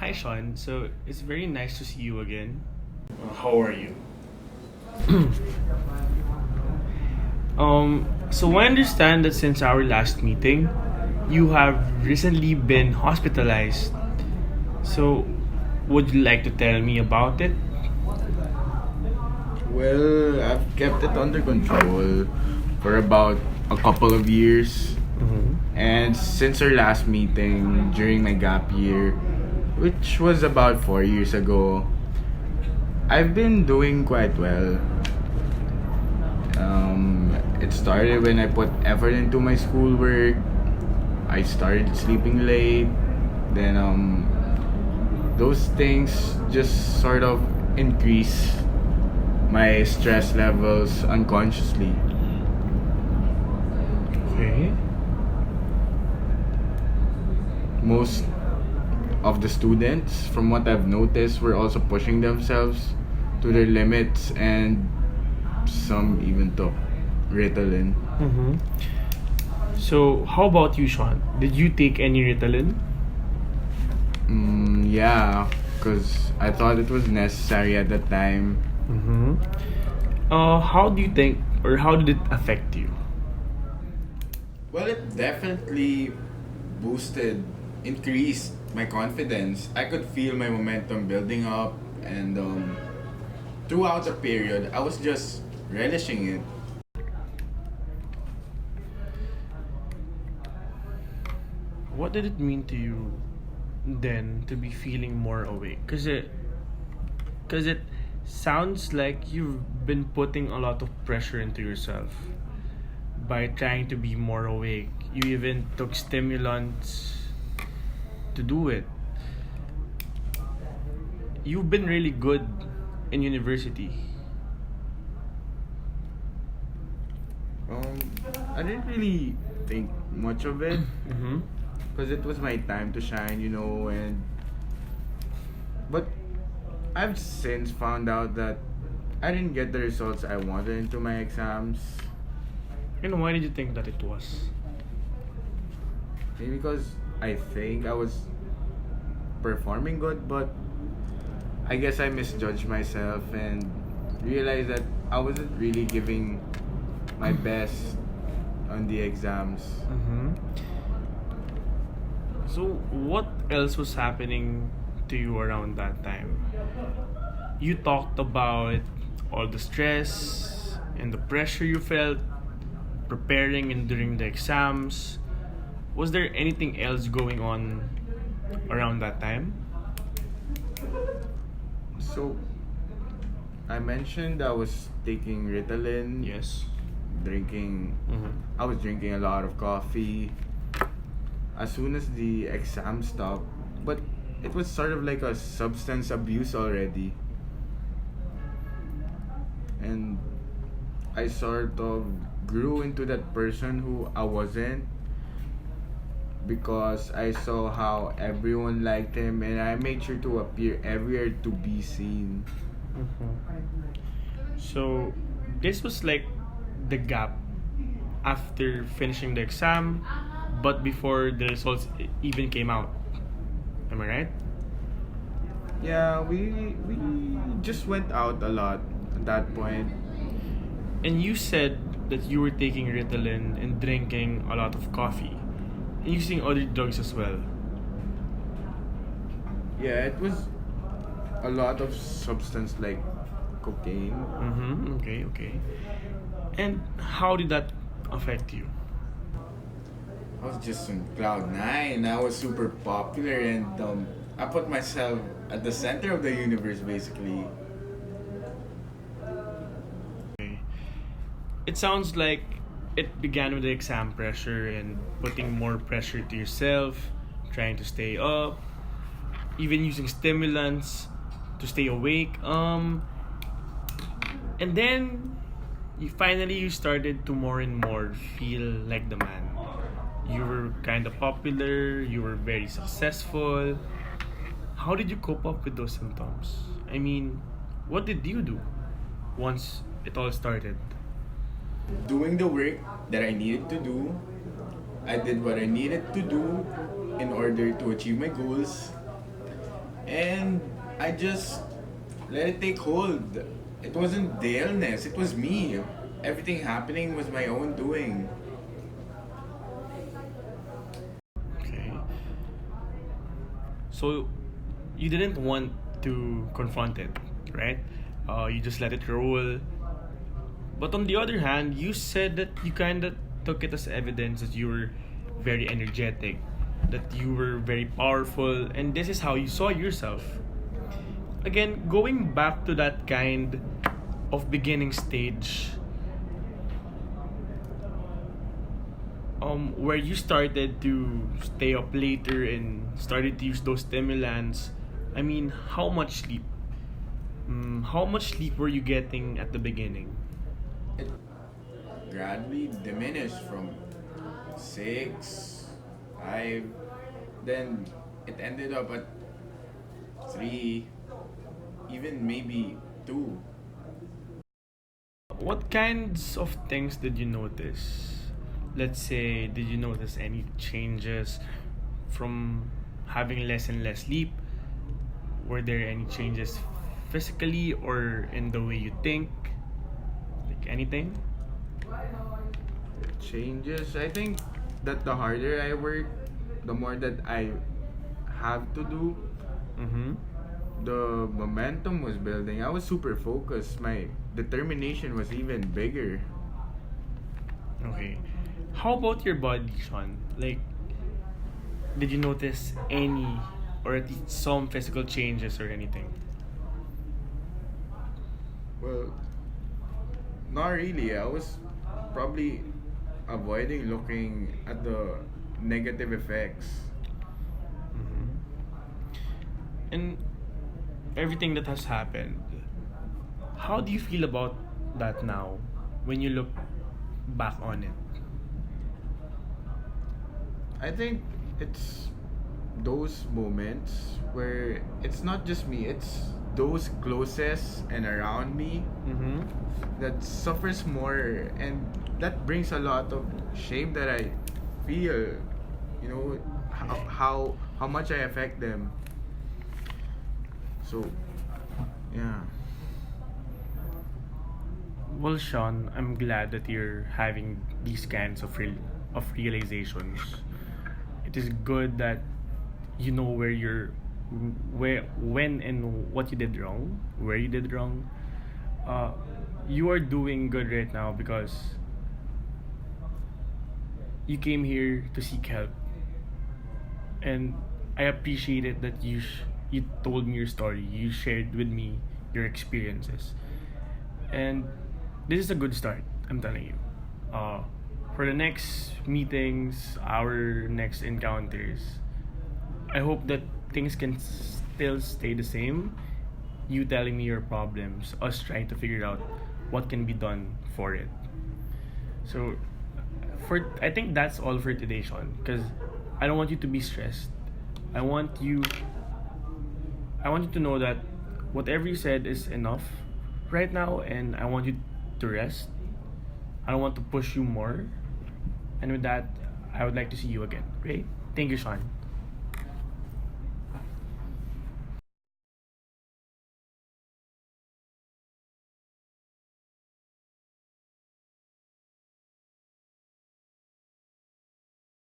Hi, Sean. So it's very nice to see you again. How are you? So I understand that since our last meeting, you have recently been hospitalized. So, would you like to tell me about it? Well, I've kept it under control for about a couple of years. Mm-hmm. And since our last meeting during my gap year, which was about 4 years ago, I've been doing quite well. It started when I put effort into my schoolwork. I started sleeping late. Then those things just sort of increase my stress levels unconsciously. Okay. Most of the students, from what I've noticed, were also pushing themselves to their limits, and some even took Ritalin. Mm-hmm. So, how about you, Sean? Did you take any Ritalin? Yeah, because I thought it was necessary at the time. Mm-hmm. How do you think, or how did it affect you? Well, it definitely increased my confidence. I could feel my momentum building up, and throughout the period, I was just relishing it. What did it mean to you then to be feeling more awake? Cause it sounds like you've been putting a lot of pressure into yourself by trying to be more awake. You even took stimulants to do it. You've been really good in university. Um, I didn't really think much of it Mm-hmm. because it was my time to shine, and but I've since found out that I didn't get the results I wanted into my exams. And why did you think that it was? Maybe because I think I was performing good, but I guess I misjudged myself and realized that I wasn't really giving my best on the exams. Mm-hmm. So, what else was happening to you around that time? You talked about all the stress and the pressure you felt preparing and during the exams. Was there anything else going on around that time? So I mentioned I was taking Ritalin, Yes. drinking. Mm-hmm. I was drinking a lot of coffee as soon as the exam stopped, but it was sort of like a substance abuse already, and I sort of grew into that person who I wasn't because I saw how everyone liked him, and I made sure to appear everywhere to be seen. Mm-hmm. So, this was like the gap after finishing the exam, but before the results even came out. Am I right? Yeah, we just went out a lot at that point. And you said that you were taking Ritalin and drinking a lot of coffee and using other drugs as well. Yeah, it was a lot of substance like cocaine. Mm-hmm. Okay, okay. And how did that affect you? I was just on cloud nine. I was super popular, and I put myself at the center of the universe, basically. Okay. It sounds like it began with the exam pressure and putting more pressure to yourself, trying to stay up, even using stimulants to stay awake. And then you started to more and more feel like the man. You were kind of popular, you were very successful. How did you cope up with those symptoms? I mean, what did you do once it all started? Doing the work that I needed to do, I did what I needed to do in order to achieve my goals. And I just let it take hold. It wasn't the illness, it was me. Everything happening was my own doing. Okay. So you didn't want to confront it, right? You just let it roll. But on the other hand, you said that you kind of took it as evidence that you were very energetic, that you were very powerful, and this is how you saw yourself. Again, going back to that kind of beginning stage, where you started to stay up later and started to use those stimulants. I mean, how much sleep? How much sleep were you getting at the beginning? It gradually diminished from 6, 5, then it ended up at 3, even maybe 2. What kinds of things did you notice? Let's say, did you notice any changes from having less and less sleep? Were there any changes physically or in the way you think? Like anything? Changes, I think that the harder I work, the more that I have to do, Mm-hmm. the momentum was building. I was super focused. My determination was even bigger. Okay. How about your body, Sean? Like, did you notice any or at least some physical changes or anything? Well, not really. I was probably avoiding looking at the negative effects. Mm-hmm. And everything that has happened, how do you feel about that now when you look back on it? I think it's those moments where it's not just me, it's those closest and around me Mm-hmm. that suffers more, and that brings a lot of shame that I feel, you know, how much I affect them. So yeah. Well, Sean, I'm glad that you're having these kinds of realizations. It is good that you know where, when, and what you did wrong, where you did wrong. Uh, you are doing good right now because you came here to seek help, and I appreciate it that you told me your story. You shared with me your experiences, and this is a good start. I'm telling you. For the next meetings, our next encounters, I hope that things can still stay the same. You telling me your problems, us trying to figure out what can be done for it. So, I think that's all for today, Sean. Because I don't want you to be stressed. I want you. I want you to know that whatever you said is enough right now, and I want you to rest. I don't want to push you more. And with that, I would like to see you again. Great. Thank you, Sean.